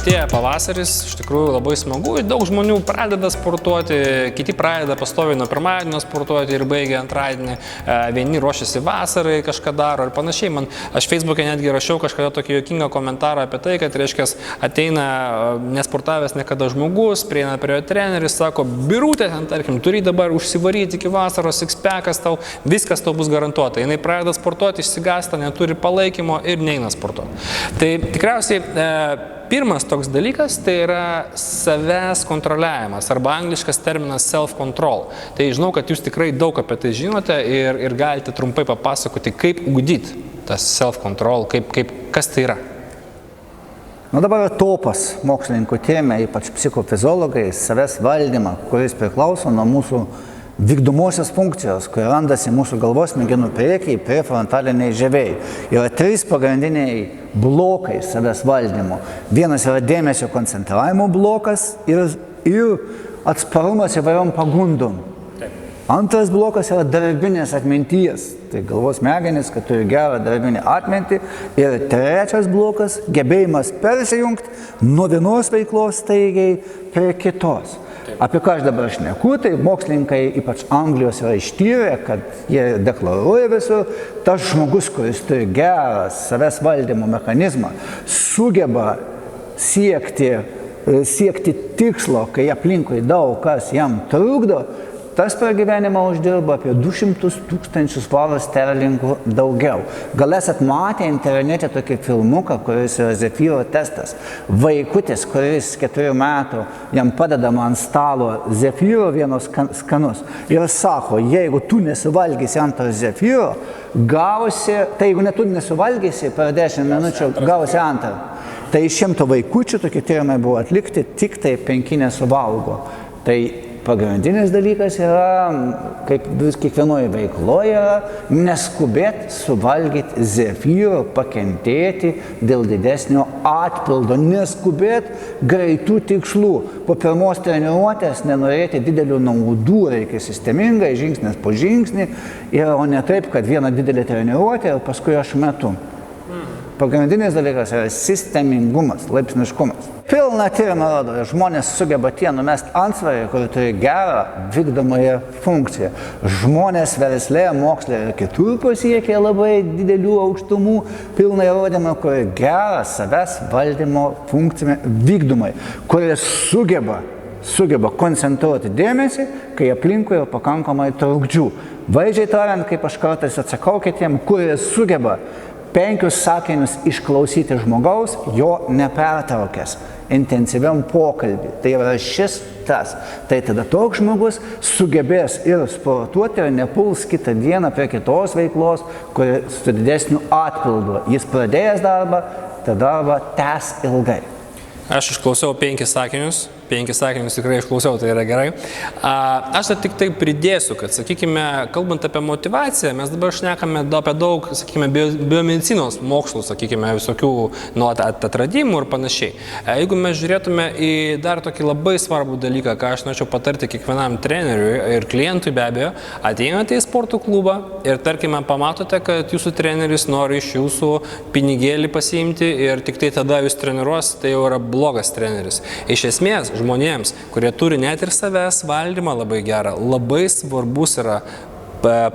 artėja pavasaris, iš tikrųjų labai smagu, daug žmonių pradeda sportuoti, kiti pradeda pastoviai nuo pirmadienio sportuoti ir baigia antradienį, vieni ruošiasi vasarai, kažką daro ir panašiai. Aš Facebook'e netgi rašiau kažkada tokį juokingą komentarą apie tai, kad, reiškia, ateina nesportavęs niekada žmogus, prieina prie treneris, sako, birutė, tarkim, turi dabar užsivaryti iki vasaros, six-packas tau, viskas tau bus garantuota. Jinai pradeda sportuoti, išsigąsta, neturi palaikymo ir neina sportuoti. Tai tikriausiai pirmas toks dalykas tai yra savęs kontroliavimas arba angliškas terminas self-control. Tai žinau, kad jūs tikrai daug apie tai žinote ir galite trumpai papasakoti, kaip ugdyti tas self-control, kas tai yra. Dabar topas mokslininkų tėmė, ypač psichofiziologai, savęs valdymą, kuris priklauso nuo mūsų vykdomosios funkcijos, kurie randasi mūsų galvos smegenų priekiai, prefrontaliniai žievėjai. Yra 3 pagrindiniai blokai savęs valdymo. Vienas yra dėmesio koncentravimo blokas ir atsparumas įvairiom pagundom. Antras blokas yra darbinės atminties, tai galvos smegenys, kad turi gerą darbinę atmintį. Ir trečias blokas – gebėjimas persijungti nuo vienos veiklos staigiai prie kitos. Apie ką aš dabar šneku, tai mokslininkai, ypač Anglijos, yra ištyrę, kad jie deklaruoja visur, tas žmogus, kuris turi gerą savęs valdymo mechanizmą, sugeba siekti tikslo, kai aplinkui daug kas jam trukdo, tas per gyvenimą uždirba apie 200 000 svarų sterlingų daugiau. Gal esat matę internete tokį filmuką, kuris yra Zefyro testas. Vaikutis, kuris 4 metų, jam padedama ant stalo Zefyro vienos skanus ir sako, jeigu tu nesuvalgysi antro Zefyro, gausi, tai jeigu tu nesuvalgysi per 10 minučių, gausi antrą. Tai iš 100 vaikučių tokie tyrimai buvo atlikti, tik tai 5 nesuvalgo. Tai pagrindinis dalykas yra, kaip kiekvienoje veikloje, neskubėti suvalgyti Zefyro, pakentėti dėl didesnio atpildo, neskubėti greitų tikslų. Po pirmos treniruotės nenorėti didelių naudų, reikia sistemingai, žingsnis po žingsnį, o ne taip, kad viena didelė treniruotė ir paskui aš metu. Pagrindinis dalykas yra sistemingumas, laipsniškumas. Pilna tyrimą rodo, žmonės sugeba tie numesti antsvarį, kur turi gerą vykdomąją funkciją. Žmonės versle, moksle ir kitur pasiekia labai didelių aukštumų, pilna įrodymų, kurie gerą savęs valdymo funkciją vykdomai, kurie sugeba koncentruoti dėmesį, kai aplinkui yra pakankamai trukdžių. Vaizdžiai tariant, kaip aš kartais atsakau kitiem, kurie sugeba 5 sakinius išklausyti žmogaus, jo nepertraukęs, intensyviam pokalbį. Tai yra šis tas. Tai tada toks žmogus sugebės ir sportuoti ir nepuls kitą dieną prie kitos veiklos, kuri su didesniu atpildu. Jis pradėjęs darbą, tą darbą tęs ilgai. Aš išklausiau 5 sakinius. 5 sakinius tikrai išklausiau, tai yra gerai. Aš tik tai pridėsiu, kad, sakykime, kalbant apie motivaciją, mes dabar šnekame apie daug, sakykime, biomedicinos mokslų, sakykime, visokių atradimų ir panašiai. Jeigu mes žiūrėtume į dar tokį labai svarbų dalyką, ką aš norėčiau patarti kiekvienam treneriui ir klientui be abejo, ateinate į sporto klubą ir, tarkime, pamatote, kad jūsų treneris nori iš jūsų pinigėlį pasiimti ir tik tai tada jūs treniruos, tai jau yra blogas treneris. Iš esmės, žmonėms, kurie turi net ir savęs valdymą labai gerą, labai svarbus yra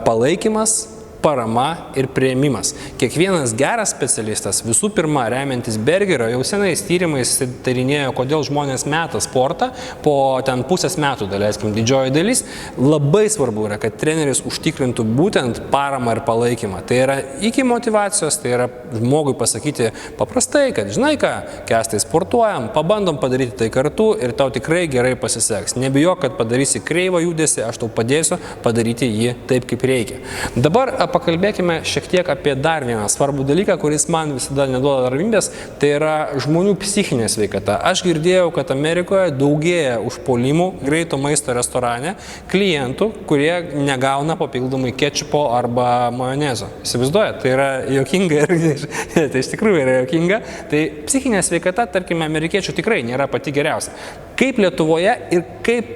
palaikymas, parama ir priėmimas. Kiekvienas geras specialistas, visų pirma, remiantis Bergerio, jau senais tyrimais tarinėjo, kodėl žmonės meta sportą, po ten pusės metų, daleiskim, didžioji dalis, labai svarbu yra, kad treneris užtikrintų būtent paramą ir palaikymą. Tai yra iki motivacijos, tai yra žmogui pasakyti paprastai, kad žinai ką, Kęstai, sportuojam, pabandom padaryti tai kartu ir tau tikrai gerai pasiseks. Nebijok, kad padarysi kreivą judesį, aš tau padėsiu padaryti jį taip, kaip reikia. Dabar pakalbėkime šiek tiek apie dar vieną svarbų dalyką, kuris man visada neduoda ramybės, tai yra žmonių psichinė sveikata. Aš girdėjau, kad Amerikoje daugėja užpuolimų greito maisto restorane klientų, kurie negauna papildomai kečupo arba majonezo. Įsivaizduojat, tai yra juokinga ir tai iš tikrųjų yra juokinga. Tai psichinė sveikata, tarkime, amerikiečių tikrai nėra pati geriausia. Kaip Lietuvoje ir kaip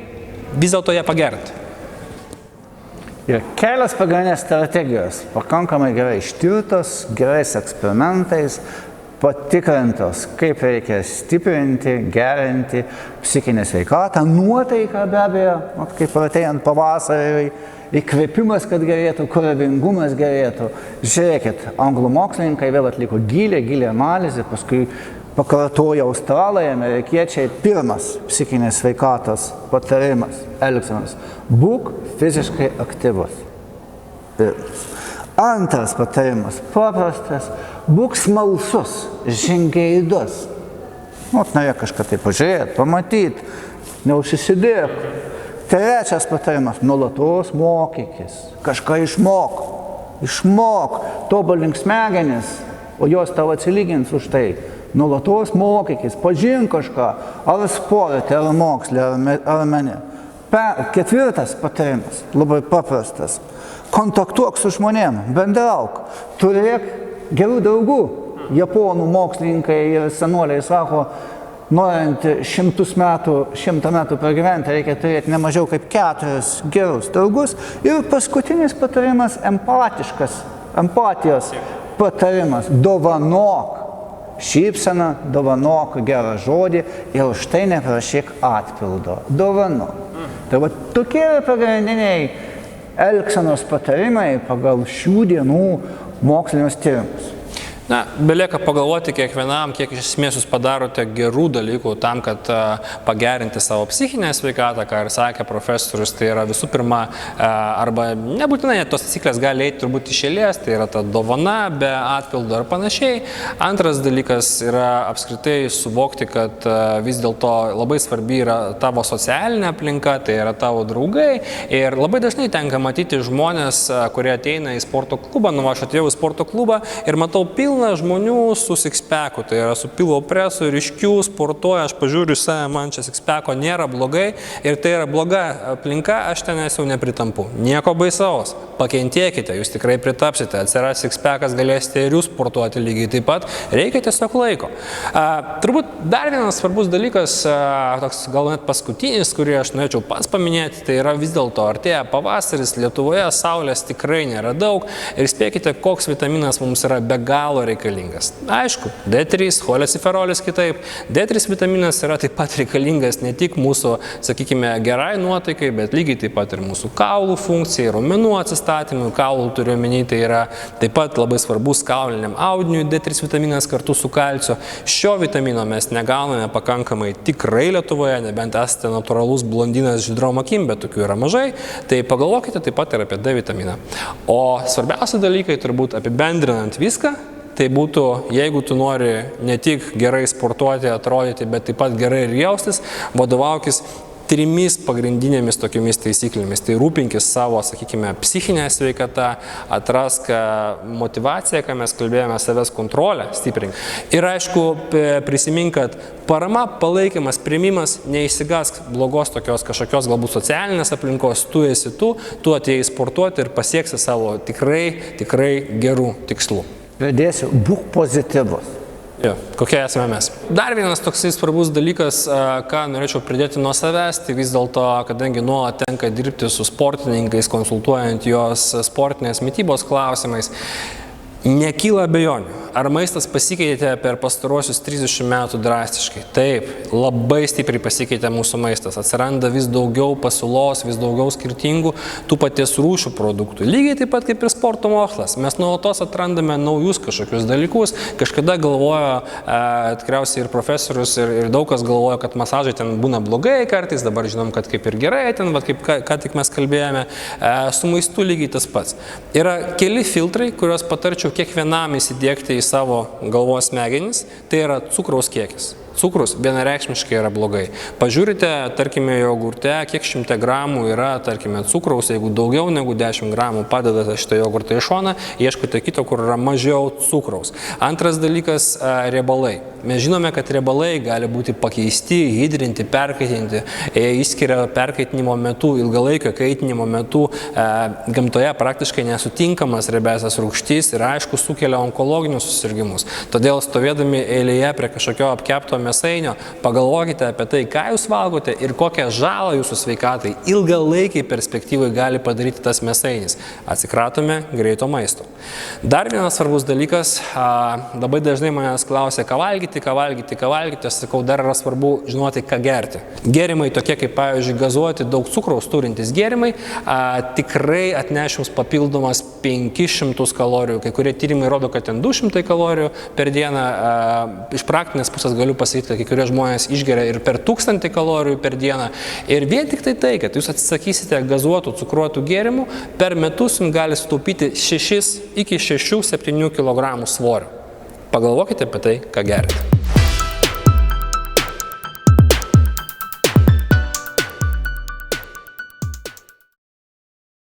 vis dėlto ją pagerinti? Ir kelios pagrindinės strategijos, pakankamai gerai ištirtos, gerais eksperimentais, patikrintos, kaip reikia stiprinti, gerinti psichinę sveikatą, nuotaiką be abejo, kaip artėjant pavasariui, įkvėpimas, kad gerėtų, kūrybingumas gerėtų. Žiūrėkit, anglų mokslininkai vėl atliko gilę analizę, paskui pakartojo australai, amerikiečiai, pirmas psichinės sveikatos patarimas, elgsenos. Būk fiziškai aktyvus. Pirmas. Antras patarimas, paprastas, būk smalsus, žingeidus. Norėjo kažką tai pažiūrėti, pamatyti, neužsisidėk. Trečias patarimas, nuolatos mokykis, kažką išmok, tobulink smegenis, o jos tau atsilygins už tai. Nuolatos mokykis, pažink kažką, ar sporte, ar moksle, ar mene. Ketvirtas patarimas, labai paprastas. Kontaktuok su žmonėm, bendrauk, turėk gerų draugų. Japonų mokslininkai ir senuoliai sako, norint 100 metų pragyventi, reikia turėti ne mažiau kaip 4 gerus draugus. Ir paskutinis patarimas, empatijos patarimas, dovanok šypseną, dovanok gerą žodį ir už tai neprašyk atpildo. Dovanok. Tai va tokie pagrindiniai elgsenos patarimai pagal šių dienų mokslinius tyrimus. Na, belieka pagalvoti kiekvienam, kiek iš esmės jūs padarote gerų dalykų tam, kad pagerinti savo psichinę sveikatą, ką ir sakė profesorius, tai yra visų pirma, arba nebūtinai tos taisyklės gali eiti turbūt iš eilės, tai yra ta dovana be atpildo ar panašiai. Antras dalykas yra apskritai suvokti, kad vis dėlto labai svarbi yra tavo socialinė aplinka, tai yra tavo draugai. Ir labai dažnai tenka matyti žmonės, kurie ateina į sporto klubą, aš atėjau į sporto klubą ir matau pilną žmonių su sixpacku, tai yra su pilvo presu, ryškių, sportuoja, aš pažiūriu save, man čia sixpacko nėra blogai ir tai yra bloga aplinka, aš ten jau nepritampu. Nieko baisaus, pakentėkite, jūs tikrai pritapsite, atsiras sixpackas, galėsite ir jūs sportuoti lygiai taip pat, reikia tiesiog laiko. Turbūt dar vienas svarbus dalykas, toks gal net paskutinis, kurį aš norėčiau pats paminėti, tai yra vis dėlto artėja pavasaris, Lietuvoje saulės tikrai nėra daug ir spėkite, koks vitaminas mums yra be galo reikalingas. Aišku, D3, cholesterolis kitaip. D3 vitaminas yra taip pat reikalingas ne tik mūsų, sakykime, gerai nuotaikai, bet lygiai taip pat ir mūsų kaulų funkcijai, raumenų atsistatymui. Kaulų turiu omeny, tai yra taip pat labai svarbus kauliniam audiniui D3 vitaminas kartu su kalciu. Šio vitamino mes negauname pakankamai tikrai Lietuvoje, nebent esate natūralus blondinas žydrom akim, bet tokių yra mažai. Tai pagalvokite taip pat ir apie D vitaminą. O svarbiausi dalykai turbūt apibendrinant viską, tai būtų, jeigu tu nori ne tik gerai sportuoti, atrodyti, bet taip pat gerai ir jaustis, vadovaukis 3 pagrindinėmis tokiomis taisyklėmis. Tai rūpinkis savo, sakykime, psichinę sveikatą, atrask motivaciją, ką mes kalbėjome, savęs kontrolę, stiprink. Ir aišku, prisimink, kad parama, palaikymas, priėmimas, neišsigask blogos tokios kažkokios galbūt socialinės aplinkos, tu esi tu atėjai sportuoti ir pasieksi savo tikrai gerų tikslų. Pridėsiu, būk pozityvus. Jo, kokie esame mes. Dar vienas toksai svarbus dalykas, ką norėčiau pridėti nuo savęs, tai vis dėlto, kadangi nuolat tenka dirbti su sportininkais, konsultuojant juos sportinės mitybos klausimais, nekyla abejonių. Ar maistas pasikeitė per pastaruosius 30 metų drastiškai? Taip, labai stipriai pasikeitė mūsų maistas. Atsiranda vis daugiau pasiūlos, vis daugiau skirtingų tų paties rūšių produktų. Lygiai taip pat kaip ir sporto mokslas. Mes nuolatos atrandame naujus kažkokius dalykus. Kažkada galvojo, tikriausiai ir profesorius, ir daug kas galvojo, kad masažai ten būna blogai kartais, dabar žinom, kad kaip ir gerai ten, kaip ką tik mes kalbėjome. Su maistu lygiai tas pats. Yra keli filtrai, kuriuos patarčiau kiekvienam įsidiegti į savo galvos smegenis, tai yra cukraus kiekis. Cukrus vienareikšmiškai yra blogai. Pažiūrite, tarkime, jogurte, kiek 100 gramų yra, tarkime, cukraus, jeigu daugiau negu 10 gramų padedate šitą jogurtą į šoną, ieškote kito, kur yra mažiau cukraus. Antras dalykas – riebalai. Mes žinome, kad riebalai gali būti pakeisti, hidrinti, perkaitinti. Išskiria perkaitinimo metu, ilgalaikio kaitinimo metu gamtoje praktiškai nesutinkamas riebiąsias rūgštis ir aišku sukelia onkologinius susirgimus. Todėl stovėdami eilėje prie kažkokio apkepto mėsainio, pagalvokite apie tai, ką jūs valgote ir kokią žalą jūsų sveikatai ilgalaikiai perspektyvai gali padaryti tas mėsainis. Atsikratome greito maisto. Dar vienas svarbus dalykas, labai dažnai manęs klausia, ką valgyti, aš sakau, dar yra svarbu žinoti, ką gerti. Gėrimai tokie kaip, pavyzdžiui, gazuoti, daug cukraus turintys gėrimai, tikrai atneš jums papildomas 500 kalorijų. Kai kurie tyrimai rodo, kad ten 200 kalorijų per dieną. Iš praktinės pusės galiu pasakyti, kad kai kurie žmonės išgeria ir per 1000 kalorijų per dieną. Ir vien tik tai, kad jūs atsisakysite gazuotų, cukruotų gėrimų, per metus jums gali sutaupyti 6 iki 6-7 kg svorio. Pagalvokite apie tai, ką gerite.